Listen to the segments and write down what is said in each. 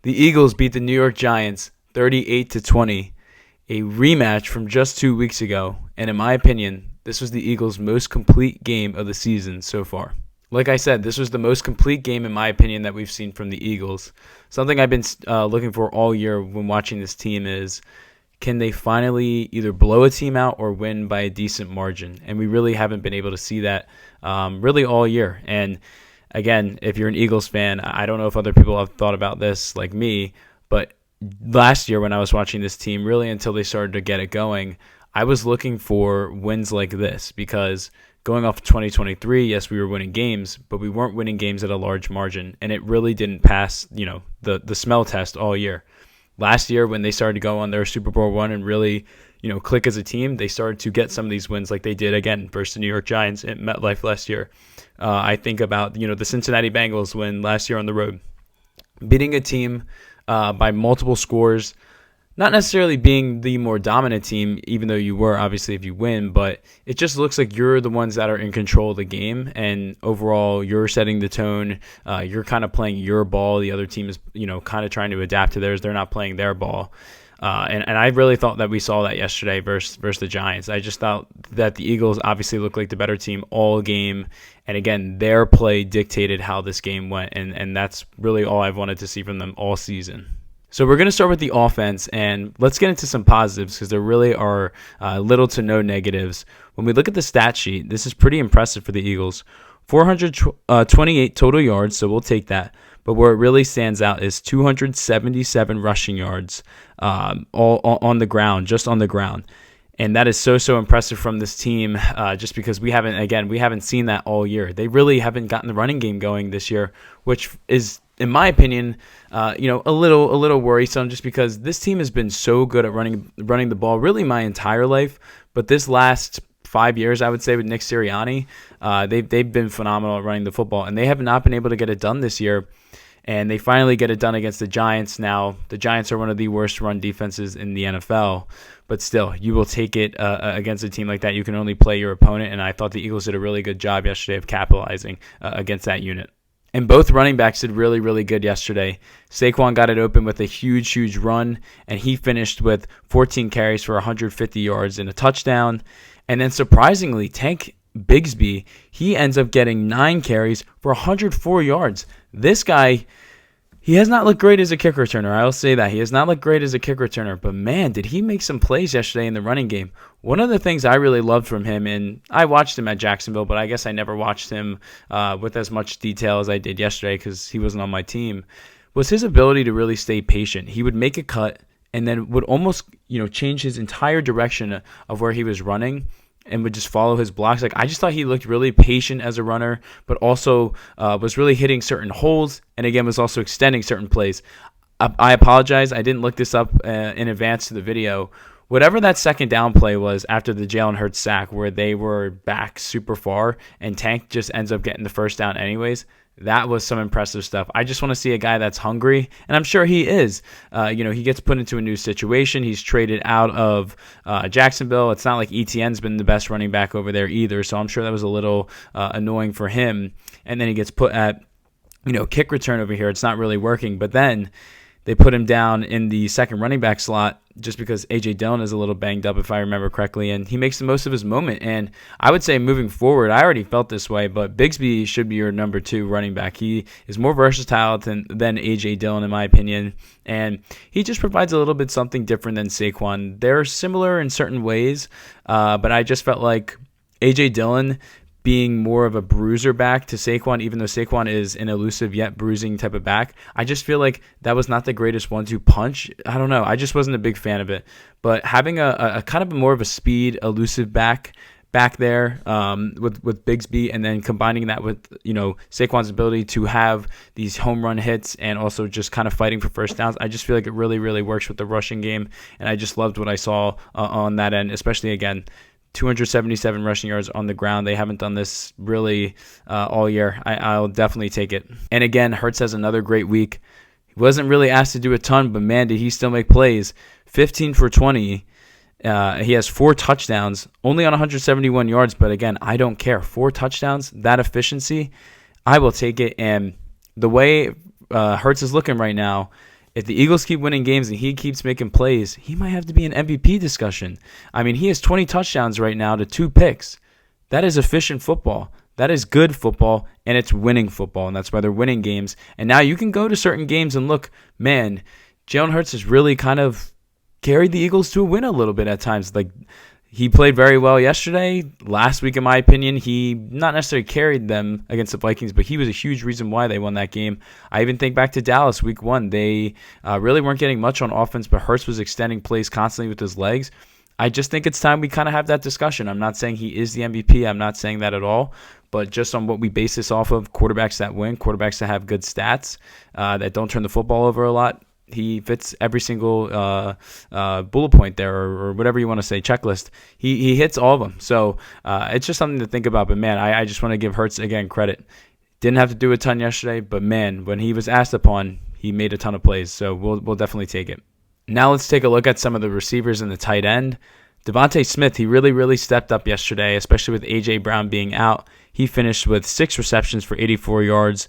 The Eagles beat the New York Giants 38-20, a rematch from just 2 weeks ago, and in my opinion, this was the Eagles' most complete game of the season so far. Like I said, this was the most complete game, in my opinion, that we've seen from the Eagles. Something I've been looking for all year when watching this team is, can they finally either blow a team out or win by a decent margin? And we really haven't been able to see that really all year. And again, if you're an Eagles fan, I don't know if other people have thought about this like me, but last year when I was watching this team, really until they started to get it going, I was looking for wins like this because going off of 2023, yes, we were winning games, but we weren't winning games at a large margin, and it really didn't pass, the smell test all year. Last year, when they started to go on their Super Bowl run and really, click as a team, they started to get some of these wins like they did again versus the New York Giants at MetLife last year. I think about, the Cincinnati Bengals win last year on the road. Beating a team by multiple scores, not necessarily being the more dominant team, even though you were, obviously, if you win, but it just looks like you're the ones that are in control of the game, and overall, you're setting the tone. You're kind of playing your ball. The other team is, kind of trying to adapt to theirs. They're not playing their ball. And I really thought that we saw that yesterday versus the Giants. I just thought that the Eagles obviously looked like the better team all game. And again, their play dictated how this game went. And that's really all I've wanted to see from them all season. So we're going to start with the offense, and let's get into some positives because there really are little to no negatives. When we look at the stat sheet, this is pretty impressive for the Eagles. 428 total yards, so we'll take that. But where it really stands out is 277 rushing yards all on the ground, just on the ground. And that is so impressive from this team just because we haven't seen that all year. They really haven't gotten the running game going this year, which is, in my opinion, a little worrisome just because this team has been so good at running the ball really my entire life. But this last 5 years, I would say, with Nick Sirianni, they've been phenomenal at running the football, and they have not been able to get it done this year. And they finally get it done against the Giants. Now, the Giants are one of the worst run defenses in the NFL, but still, you will take it against a team like that. You can only play your opponent, and I thought the Eagles did a really good job yesterday of capitalizing against that unit. And both running backs did really, really good yesterday. Saquon got it open with a huge run, and he finished with 14 carries for 150 yards and a touchdown. And then surprisingly, Tank Bigsby, he ends up getting 9 carries for 104 yards. This guy, he has not looked great as a kick returner. I'll say that. He has not looked great as a kick returner, but man, did he make some plays yesterday in the running game. One of the things I really loved from him, and I watched him at Jacksonville, but I guess I never watched him with as much detail as I did yesterday because he wasn't on my team, was his ability to really stay patient. He would make a cut and then would almost, change his entire direction of where he was running and would just follow his blocks. I just thought he looked really patient as a runner, but also was really hitting certain holes, and again was also extending certain plays. I apologize, I didn't look this up in advance to the video. Whatever that second down play was after the Jalen Hurts sack where they were back super far and Tank just ends up getting the first down anyways, that was some impressive stuff. I just want to see a guy that's hungry, and I'm sure he is. He gets put into a new situation. He's traded out of Jacksonville. It's not like ETN's been the best running back over there either, so I'm sure that was a little annoying for him. And then he gets put at, kick return over here. It's not really working. But then they put him down in the second running back slot just because A.J. Dillon is a little banged up, if I remember correctly, and he makes the most of his moment. And I would say moving forward, I already felt this way, but Bigsby should be your number 2 running back. He is more versatile than A.J. Dillon, in my opinion, and he just provides a little bit something different than Saquon. They're similar in certain ways, but I just felt like A.J. Dillon being more of a bruiser back to Saquon, even though Saquon is an elusive yet bruising type of back. I just feel like that was not the greatest 1-2 punch. I don't know. I just wasn't a big fan of it. But having a kind of more of a speed, elusive back there with Bigsby, and then combining that with Saquon's ability to have these home run hits and also just kind of fighting for first downs, I just feel like it really, really works with the rushing game. And I just loved what I saw on that end, especially again, 277 rushing yards on the ground. They haven't done this really all year. I'll definitely take it. And again, Hurts has another great week. He wasn't really asked to do a ton, but man, did he still make plays. 15 for 20. He has 4 touchdowns, only on 171 yards. But again, I don't care. 4 touchdowns, that efficiency, I will take it. And the way Hurts is looking right now, If the Eagles keep winning games and he keeps making plays, he might have to be an MVP discussion. I mean, he has 20 touchdowns right now to 2 picks. That is efficient football. That is good football, and it's winning football, and that's why they're winning games. And now you can go to certain games and look, man, Jalen Hurts has really kind of carried the Eagles to a win a little bit at times. Like, he played very well yesterday. Last week, in my opinion, he not necessarily carried them against the Vikings, but he was a huge reason why they won that game. I even think back to Dallas week 1. They really weren't getting much on offense, but Hurts was extending plays constantly with his legs. I just think it's time we kind of have that discussion. I'm not saying he is the MVP. I'm not saying that at all. But just on what we base this off of, quarterbacks that win, quarterbacks that have good stats, that don't turn the football over a lot, he fits every single bullet point there, or whatever you want to say, checklist. He hits all of them. So it's just something to think about. But, man, I just want to give Hurts, again, credit. Didn't have to do a ton yesterday, but, man, when he was asked upon, he made a ton of plays. So we'll definitely take it. Now let's take a look at some of the receivers and the tight end. Devontae Smith, he really stepped up yesterday, especially with A.J. Brown being out. He finished with 6 receptions for 84 yards.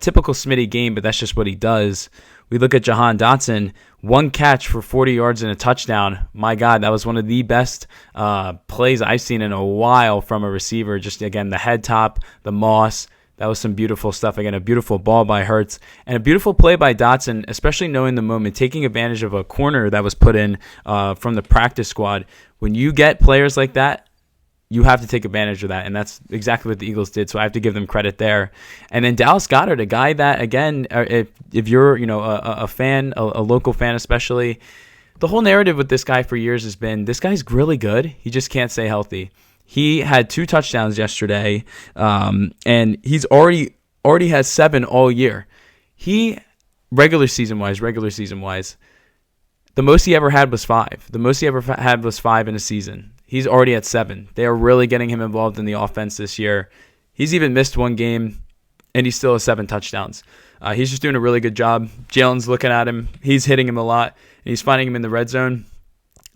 Typical Smitty game, but that's just what he does. We look at Jahan Dotson, 1 catch for 40 yards and a touchdown. My God, that was one of the best plays I've seen in a while from a receiver. Just, again, the head top, the moss. That was some beautiful stuff. Again, a beautiful ball by Hurts and a beautiful play by Dotson, especially knowing the moment, taking advantage of a corner that was put in from the practice squad. When you get players like that, you have to take advantage of that, and that's exactly what the Eagles did, so I have to give them credit there. And then Dallas Goedert, a guy that, again, if you're a fan, a local fan especially, the whole narrative with this guy for years has been, this guy's really good, he just can't stay healthy. He had 2 touchdowns yesterday, and he's already has 7 all year. He, regular season wise, the most he ever had was 5. The most he ever had was 5 in a season. He's already at 7. They are really getting him involved in the offense this year. He's even missed 1 game, and he still has 7 touchdowns. He's just doing a really good job. Jalen's looking at him. He's hitting him a lot, and he's finding him in the red zone.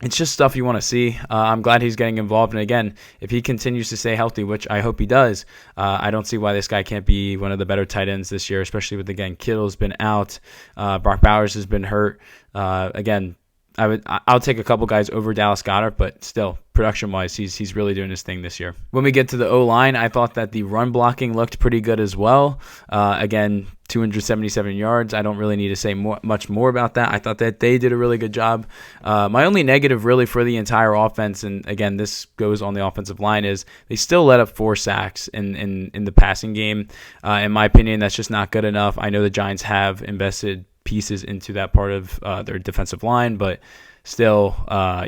It's just stuff you want to see. I'm glad he's getting involved. And again, if he continues to stay healthy, which I hope he does, I don't see why this guy can't be one of the better tight ends this year, especially with, again, Kittle's been out. Brock Bowers has been hurt. Again, I'll take a couple guys over Dallas Goedert, but still, production-wise, he's really doing his thing this year. When we get to the O-line, I thought that the run blocking looked pretty good as well. Again, 277 yards. I don't really need to say much more about that. I thought that they did a really good job. My only negative really for the entire offense, and again, this goes on the offensive line, is they still let up 4 sacks in the passing game. In my opinion, that's just not good enough. I know the Giants have invested pieces into that part of their defensive line, but still,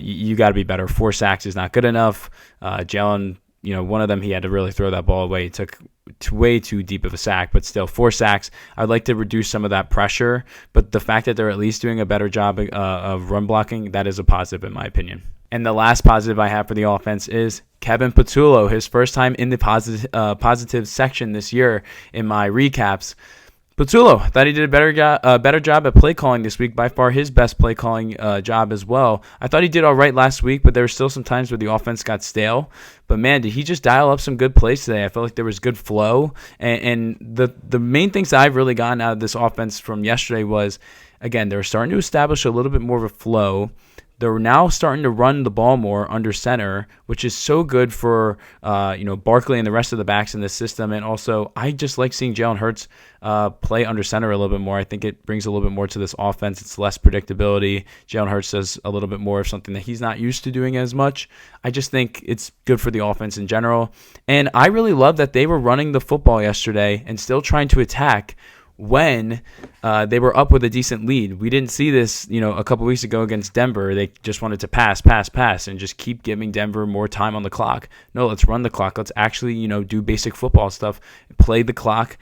you got to be better. 4 sacks is not good enough. Jalen, one of them, he had to really throw that ball away. He took way too deep of a sack, but still 4 sacks. I'd like to reduce some of that pressure, but the fact that they're at least doing a better job of run blocking, that is a positive in my opinion. And the last positive I have for the offense is Kevin Patullo, his first time in the positive section this year in my recaps. Patullo, thought he did a better job at play calling this week. By far his best play calling job as well. I thought he did all right last week, but there were still some times where the offense got stale. But man, did he just dial up some good plays today. I felt like there was good flow. And the main things that I've really gotten out of this offense from yesterday was, again, they were starting to establish a little bit more of a flow. They're now starting to run the ball more under center, which is so good for Barkley and the rest of the backs in this system. And also, I just like seeing Jalen Hurts play under center a little bit more. I think it brings a little bit more to this offense. It's less predictability. Jalen Hurts does a little bit more of something that he's not used to doing as much. I just think it's good for the offense in general. And I really love that they were running the football yesterday and still trying to attack when they were up with a decent lead. We didn't see this, a couple weeks ago against Denver. They just wanted to pass, and just keep giving Denver more time on the clock. No, let's run the clock. Let's actually, do basic football stuff, play the clock,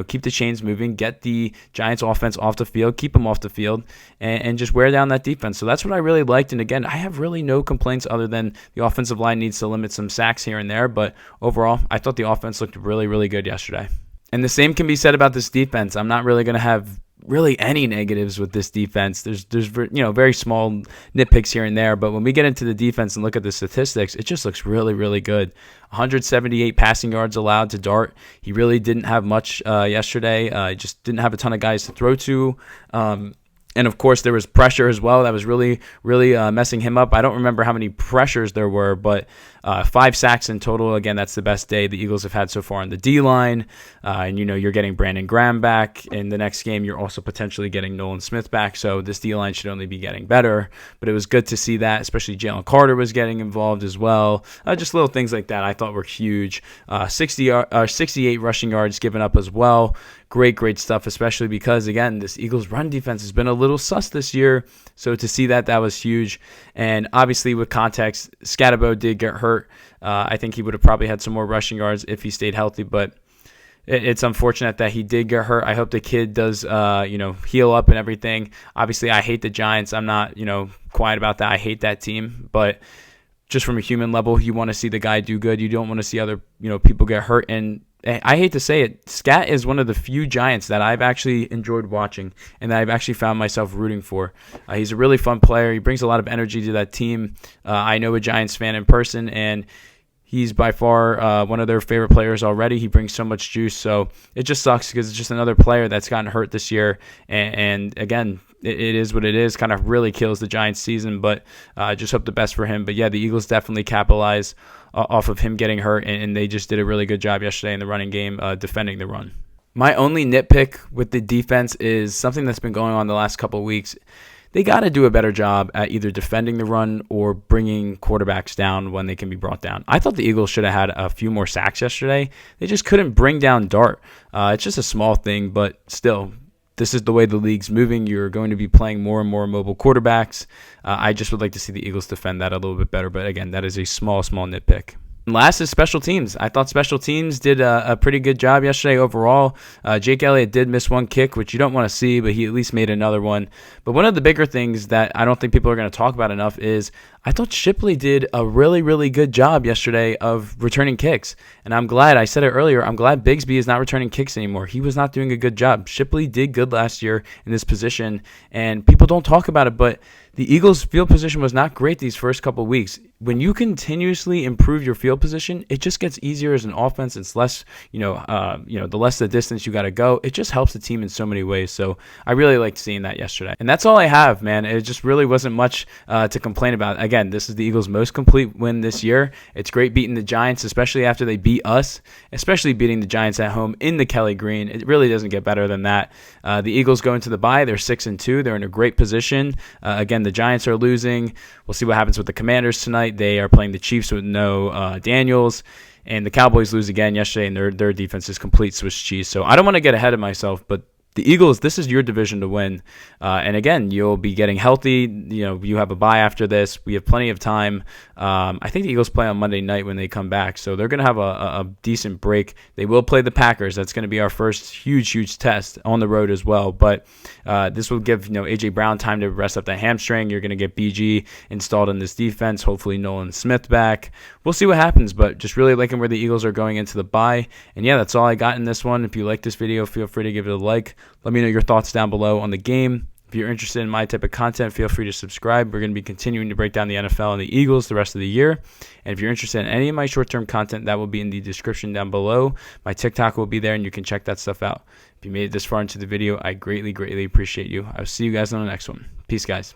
keep the chains moving, get the Giants offense off the field, keep them off the field, and just wear down that defense. So that's what I really liked. And again, I have really no complaints other than the offensive line needs to limit some sacks here and there. But overall, I thought the offense looked really, really good yesterday. And the same can be said about this defense. I'm not really going to have really any negatives with this defense. There's very small nitpicks here and there, but when we get into the defense and look at the statistics, it just looks really, really good. 178 passing yards allowed to Dart. He really didn't have much yesterday. Just didn't have a ton of guys to throw to. And, of course, there was pressure as well that was really, really messing him up. I don't remember how many pressures there were, but 5 sacks in total. Again, that's the best day the Eagles have had so far on the D-line. And, you're getting Brandon Graham back. In the next game, you're also potentially getting Nolan Smith back. So this D-line should only be getting better. But it was good to see that, especially Jalen Carter was getting involved as well. Just little things like that I thought were huge. 68 rushing yards given up as well. Great stuff, especially because, again, this Eagles run defense has been a little sus this year. So to see that was huge. And obviously with context, Scatterbo did get hurt. I think he would have probably had some more rushing yards if he stayed healthy, but it's unfortunate that he did get hurt. I hope the kid does, heal up and everything. Obviously, I hate the Giants. I'm not, quiet about that. I hate that team, but just from a human level, you want to see the guy do good. You don't want to see other, people get hurt. And I hate to say it, Scat is one of the few Giants that I've actually enjoyed watching and that I've actually found myself rooting for. He's a really fun player. He brings a lot of energy to that team. I know a Giants fan in person, and he's by far one of their favorite players already. He brings so much juice. So it just sucks because it's just another player that's gotten hurt this year. And again, it is what it is. Kind of really kills the Giants season, but I just hope the best for him. But yeah, the Eagles definitely capitalize off of him getting hurt, and they just did a really good job yesterday in the running game, defending the run. My only nitpick with the defense is something that's been going on the last couple of weeks. They got to do a better job at either defending the run or bringing quarterbacks down when they can be brought down. I thought the Eagles should have had a few more sacks yesterday. They just couldn't bring down Dart. It's just a small thing, but still, this is the way the league's moving. You're going to be playing more and more mobile quarterbacks. I just would like to see the Eagles defend that a little bit better. But again, that is a small nitpick. And last is special teams. I thought special teams did a pretty good job yesterday overall. Jake Elliott did miss one kick, which you don't want to see, but he at least made another one. But one of the bigger things that I don't think people are going to talk about enough is I thought Shipley did a really, really good job yesterday of returning kicks. And I'm glad, I said it earlier, I'm glad Bigsby is not returning kicks anymore. He was not doing a good job. Shipley did good last year in this position, and people don't talk about it, but the Eagles' field position was not great these first couple of weeks. When you continuously improve your field position, it just gets easier as an offense. It's less, the less the distance you got to go. It just helps the team in so many ways. So I really liked seeing that yesterday. And that's all I have, man. It just really wasn't much to complain about. Again, this is the Eagles' most complete win this year. It's great beating the Giants, especially after they beat us, especially beating the Giants at home in the Kelly Green. It really doesn't get better than that. The Eagles go into the bye. They're 6-2. They're in a great position. Again, the Giants are losing. We'll see what happens with the Commanders tonight. They are playing the Chiefs with no Daniels. And the Cowboys lose again yesterday, and their defense is complete Swiss cheese. So I don't want to get ahead of myself, but the Eagles, this is your division to win. And again, you'll be getting healthy. You have a bye after this. We have plenty of time. I think the Eagles play on Monday night when they come back. So they're going to have a decent break. They will play the Packers. That's going to be our first huge test on the road as well. But this will give A.J. Brown time to rest up that hamstring. You're going to get BG installed in this defense. Hopefully Nolan Smith back. We'll see what happens, but just really liking where the Eagles are going into the bye. And yeah, that's all I got in this one. If you like this video, feel free to give it a like. Let me know your thoughts down below on the game. If you're interested in my type of content, feel free to subscribe. We're going to be continuing to break down the NFL and the Eagles the rest of the year. And if you're interested in any of my short-term content, that will be in the description down below. My TikTok will be there, and you can check that stuff out. If you made it this far into the video, I greatly appreciate you. I'll see you guys on the next one. Peace, guys.